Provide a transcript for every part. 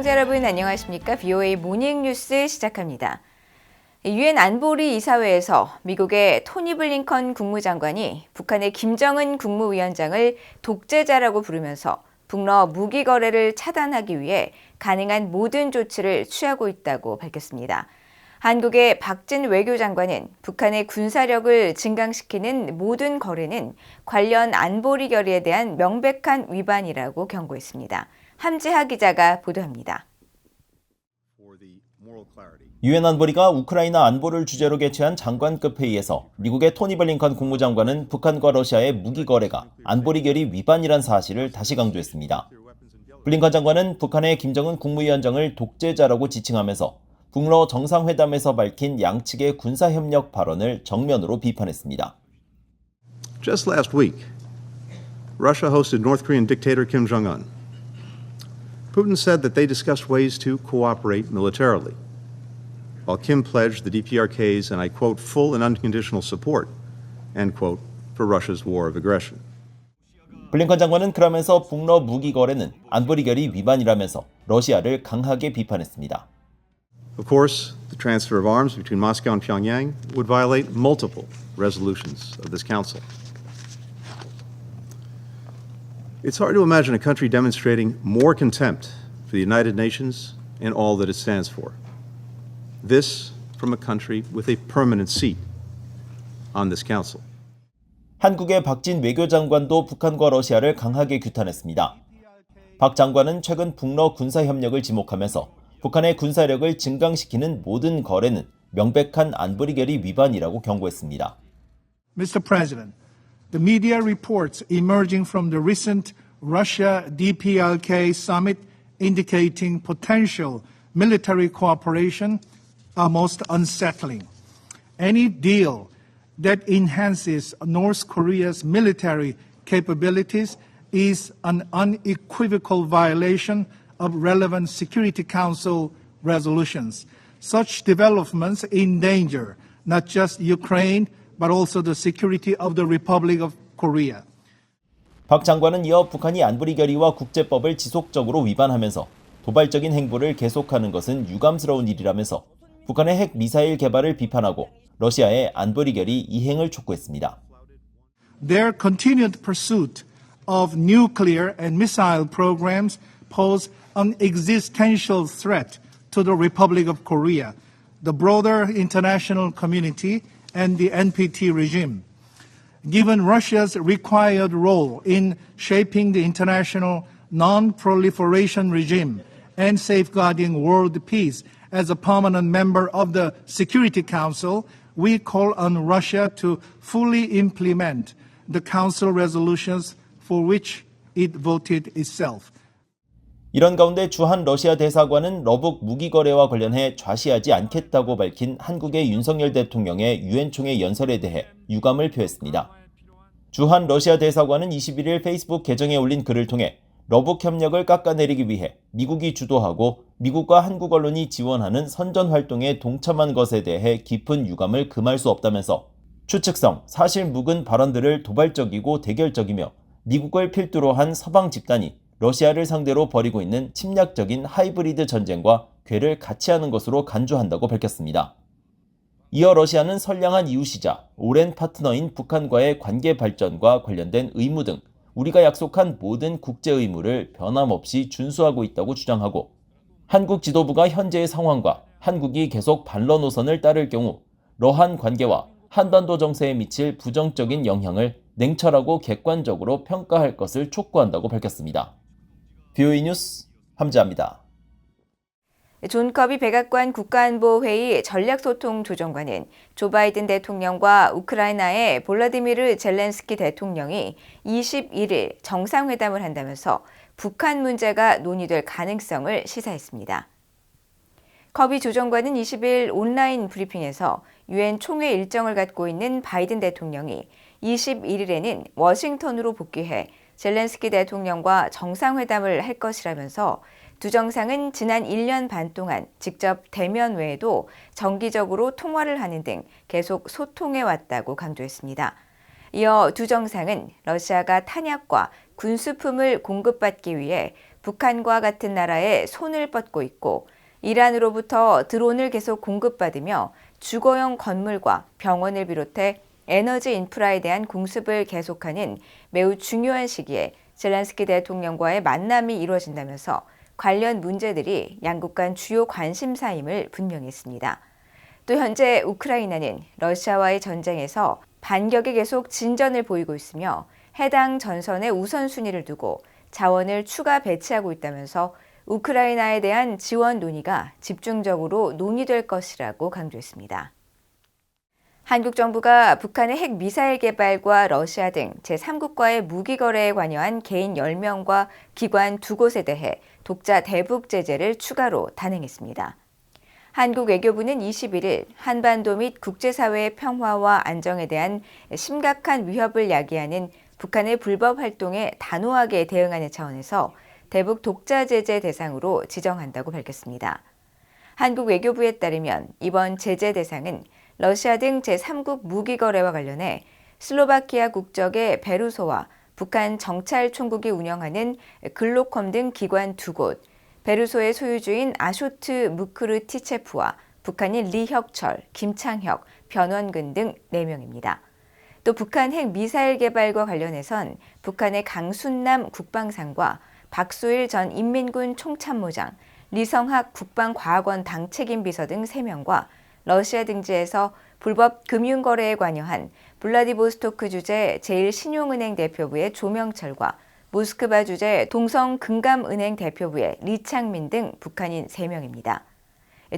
시청자 여러분 안녕하십니까? VOA 모닝 뉴스 시작합니다. 유엔 안보리 이사회에서 미국의 토니 블링컨 국무장관이 북한의 김정은 국무위원장을 독재자라고 부르면서 북러 무기 거래를 차단하기 위해 가능한 모든 조치를 취하고 있다고 밝혔습니다. 한국의 박진 외교장관은 북한의 군사력을 증강시키는 모든 거래는 관련 안보리 결의에 대한 명백한 위반이라고 경고했습니다. 함지하 기자가 보도합니다. 유엔 안보리가 우크라이나 안보를 주제로 개최한 장관급 회의에서 미국의 토니 블링컨 국무장관은 북한과 러시아의 무기 거래가 안보리 결의 위반이란 사실을 다시 강조했습니다. 블링컨 장관은 북한의 김정은 국무위원장을 독재자라고 지칭하면서 북러 정상회담에서 밝힌 양측의 군사협력 발언을 정면으로 비판했습니다. Just last week, Russia hosted North Korean dictator Kim Jong-un. Putin said that they discussed ways to cooperate militarily, while Kim pledged the DPRK's, and I quote, full and unconditional support, end quote, for Russia's war of aggression. 블링컨 장관은 그러면서 북러 무기 거래는 안보리 결의 위반이라면서 러시아를 강하게 비판했습니다. Of course, the transfer of arms between Moscow and Pyongyang would violate multiple resolutions of this council. It's hard to imagine a country demonstrating more contempt for the United Nations and all that it stands for. This from a country with a permanent seat on this council. 한국의 박진 외교장관도 북한과 러시아를 강하게 규탄했습니다. 박 장관은 최근 북러 군사협력을 지목하면서 북한의 군사력을 증강시키는 모든 거래는 명백한 안보리 결의 위반이라고 경고했습니다. Mr. President, the media reports emerging from the recent Russia DPRK summit indicating potential military cooperation are most unsettling. Any deal that enhances North Korea's military capabilities is an unequivocal violation of relevant Security Council resolutions. Such developments endanger not just Ukraine, but also the security of the Republic of Korea. 박 장관은 이어 북한이 안보리 결의와 국제법을 지속적으로 위반하면서 도발적인 행보를 계속하는 것은 유감스러운 일이라면서 북한의 핵 미사일 개발을 비판하고 러시아의 안보리 결의 이행을 촉구했습니다. Their continued pursuit of nuclear and missile programs pose an existential threat to the Republic of Korea, the broader international community, and the NPT regime. Given Russia's required role in shaping the international non-proliferation regime and safeguarding world peace as a permanent member of the Security Council, we call on Russia to fully implement the Council resolutions for which it voted itself. 이런 가운데 주한 러시아 대사관은 러북 무기 거래와 관련해 좌시하지 않겠다고 밝힌 한국의 윤석열 대통령의 유엔 총회 연설에 대해 유감을 표했습니다. 주한 러시아 대사관은 21일 페이스북 계정에 올린 글을 통해 러북 협력을 깎아내리기 위해 미국이 주도하고 미국과 한국 언론이 지원하는 선전 활동에 동참한 것에 대해 깊은 유감을 금할 수 없다면서 추측성, 사실 묵은 발언들을 도발적이고 대결적이며 미국을 필두로 한 서방 집단이 러시아를 상대로 벌이고 있는 침략적인 하이브리드 전쟁과 궤를 같이 하는 것으로 간주한다고 밝혔습니다. 이어 러시아는 선량한 이웃이자 오랜 파트너인 북한과의 관계 발전과 관련된 의무 등 우리가 약속한 모든 국제 의무를 변함없이 준수하고 있다고 주장하고 한국 지도부가 현재의 상황과 한국이 계속 반러 노선을 따를 경우 러한 관계와 한반도 정세에 미칠 부정적인 영향을 냉철하고 객관적으로 평가할 것을 촉구한다고 밝혔습니다. VOA 뉴스 함지아입니다. 존 커비 백악관 국가안보회의 전략소통조정관은 조 바이든 대통령과 우크라이나의 볼라디미르 젤렌스키 대통령이 21일 정상회담을 한다면서 북한 문제가 논의될 가능성을 시사했습니다. 커비 조정관은 20일 온라인 브리핑에서 유엔 총회 일정을 갖고 있는 바이든 대통령이 21일에는 워싱턴으로 복귀해 젤렌스키 대통령과 정상회담을 할 것이라면서 두 정상은 지난 1년 반 동안 직접 대면 외에도 정기적으로 통화를 하는 등 계속 소통해 왔다고 강조했습니다. 이어 두 정상은 러시아가 탄약과 군수품을 공급받기 위해 북한과 같은 나라에 손을 뻗고 있고 이란으로부터 드론을 계속 공급받으며 주거용 건물과 병원을 비롯해 에너지 인프라에 대한 공습을 계속하는 매우 중요한 시기에 젤렌스키 대통령과의 만남이 이루어진다면서 관련 문제들이 양국 간 주요 관심사임을 분명히 했습니다. 또 현재 우크라이나는 러시아와의 전쟁에서 반격에 계속 진전을 보이고 있으며 해당 전선의 우선순위를 두고 자원을 추가 배치하고 있다면서 우크라이나에 대한 지원 논의가 집중적으로 논의될 것이라고 강조했습니다. 한국 정부가 북한의 핵 미사일 개발과 러시아 등 제3국과의 무기 거래에 관여한 개인 10명과 기관 2곳에 대해 독자 대북 제재를 추가로 단행했습니다. 한국 외교부는 21일 한반도 및 국제사회의 평화와 안정에 대한 심각한 위협을 야기하는 북한의 불법 활동에 단호하게 대응하는 차원에서 대북 독자 제재 대상으로 지정한다고 밝혔습니다. 한국 외교부에 따르면 이번 제재 대상은 러시아 등 제3국 무기 거래와 관련해 슬로바키아 국적의 베루소와 북한 정찰총국이 운영하는 글로컴 등 기관 2곳, 베루소의 소유주인 아쇼트 무크르티체프와 북한인 리혁철, 김창혁, 변원근 등 4명입니다. 또 북한 핵 미사일 개발과 관련해선 북한의 강순남 국방상과 박소일 전 인민군 총참모장, 리성학 국방과학원 당책임 비서 등 3명과 러시아 등지에서 불법 금융거래에 관여한 블라디보스토크 주재 제1신용은행 대표부의 조명철과 모스크바 주재 동성금감은행 대표부의 리창민 등 북한인 3명입니다.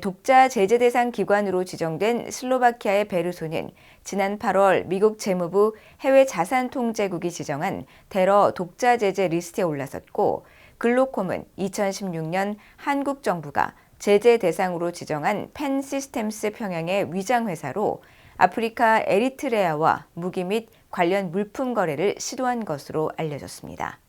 독자 제재 대상 기관으로 지정된 슬로바키아의 베르소는 지난 8월 미국 재무부 해외자산통제국이 지정한 테러 독자 제재 리스트에 올라섰고 글로콤은 2016년 한국 정부가 제재 대상으로 지정한 펜 시스템스 평양의 위장회사로 아프리카 에리트레아와 무기 및 관련 물품 거래를 시도한 것으로 알려졌습니다.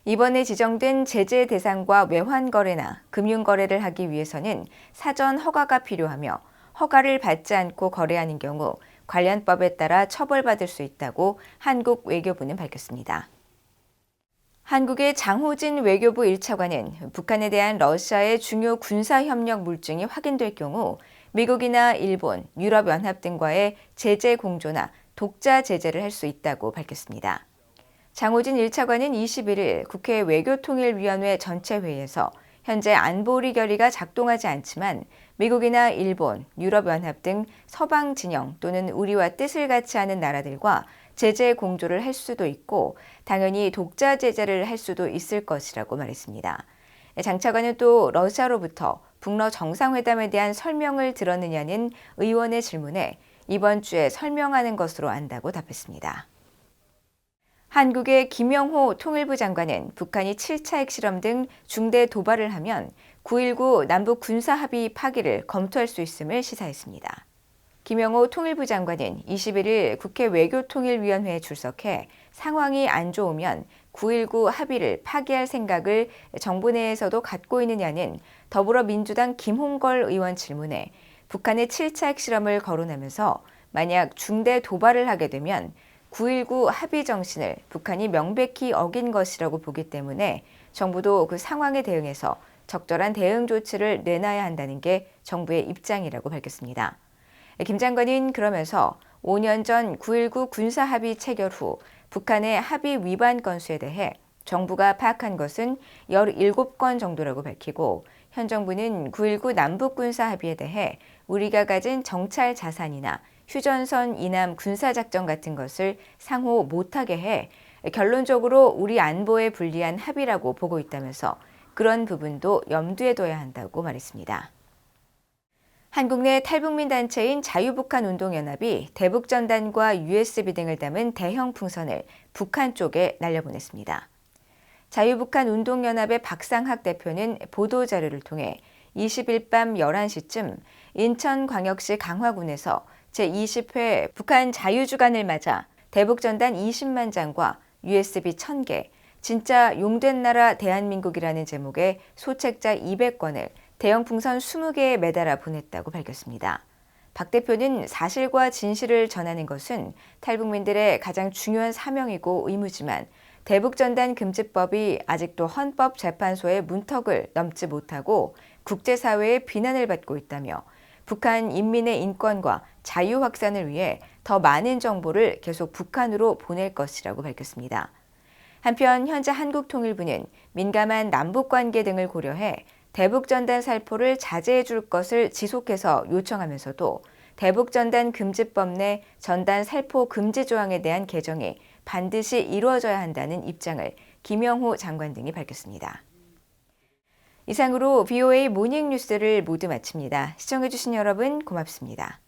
이번에 지정된 제재 대상과 외환 거래나 금융 거래를 하기 위해서는 사전 허가가 필요하며 허가를 받지 않고 거래하는 경우 관련 법에 따라 처벌받을 수 있다고 한국 외교부는 밝혔습니다. 한국의 장호진 외교부 1차관은 북한에 대한 러시아의 중요 군사협력 물증이 확인될 경우 미국이나 일본, 유럽연합 등과의 제재 공조나 독자 제재를 할 수 있다고 밝혔습니다. 장호진 1차관은 21일 국회 외교통일위원회 전체 회의에서 현재 안보리 결의가 작동하지 않지만 미국이나 일본, 유럽연합 등 서방 진영 또는 우리와 뜻을 같이 하는 나라들과 제재 공조를 할 수도 있고 당연히 독자 제재를 할 수도 있을 것이라고 말했습니다. 장 차관은 또 러시아로부터 북러 정상회담에 대한 설명을 들었느냐는 의원의 질문에 이번 주에 설명하는 것으로 안다고 답했습니다. 한국의 김영호 통일부 장관은 북한이 7차 핵실험 등 중대 도발을 하면 9.19 남북 군사합의 파기를 검토할 수 있음을 시사했습니다. 김영호 통일부 장관은 21일 국회 외교통일위원회에 출석해 상황이 안 좋으면 9.19 합의를 파기할 생각을 정부 내에서도 갖고 있느냐는 더불어민주당 김홍걸 의원 질문에 북한의 7차 핵실험을 거론하면서 만약 중대 도발을 하게 되면 9.19 합의 정신을 북한이 명백히 어긴 것이라고 보기 때문에 정부도 그 상황에 대응해서 적절한 대응 조치를 내놔야 한다는 게 정부의 입장이라고 밝혔습니다. 김 장관은 그러면서 5년 전 9.19 군사합의 체결 후 북한의 합의 위반 건수에 대해 정부가 파악한 것은 17건 정도라고 밝히고 현 정부는 9.19 남북군사합의에 대해 우리가 가진 정찰 자산이나 휴전선 이남 군사작전 같은 것을 상호 못하게 해 결론적으로 우리 안보에 불리한 합의라고 보고 있다면서 그런 부분도 염두에 둬야 한다고 말했습니다. 한국 내 탈북민 단체인 자유북한운동연합이 대북전단과 USB 등을 담은 대형 풍선을 북한 쪽에 날려보냈습니다. 자유북한운동연합의 박상학 대표는 보도자료를 통해 20일 밤 11시쯤 인천광역시 강화군에서 제20회 북한 자유주간을 맞아 대북전단 20만 장과 USB 1000개, 진짜 용된 나라 대한민국이라는 제목의 소책자 200권을 대형 풍선 20개에 매달아 보냈다고 밝혔습니다. 박 대표는 사실과 진실을 전하는 것은 탈북민들의 가장 중요한 사명이고 의무지만 대북전단 금지법이 아직도 헌법재판소의 문턱을 넘지 못하고 국제사회의 비난을 받고 있다며 북한 인민의 인권과 자유 확산을 위해 더 많은 정보를 계속 북한으로 보낼 것이라고 밝혔습니다. 한편 현재 한국통일부는 민감한 남북관계 등을 고려해 대북전단 살포를 자제해 줄 것을 지속해서 요청하면서도 대북전단 금지법 내 전단 살포 금지 조항에 대한 개정이 반드시 이루어져야 한다는 입장을 김영호 장관 등이 밝혔습니다. 이상으로 VOA 모닝뉴스를 모두 마칩니다. 시청해주신 여러분 고맙습니다.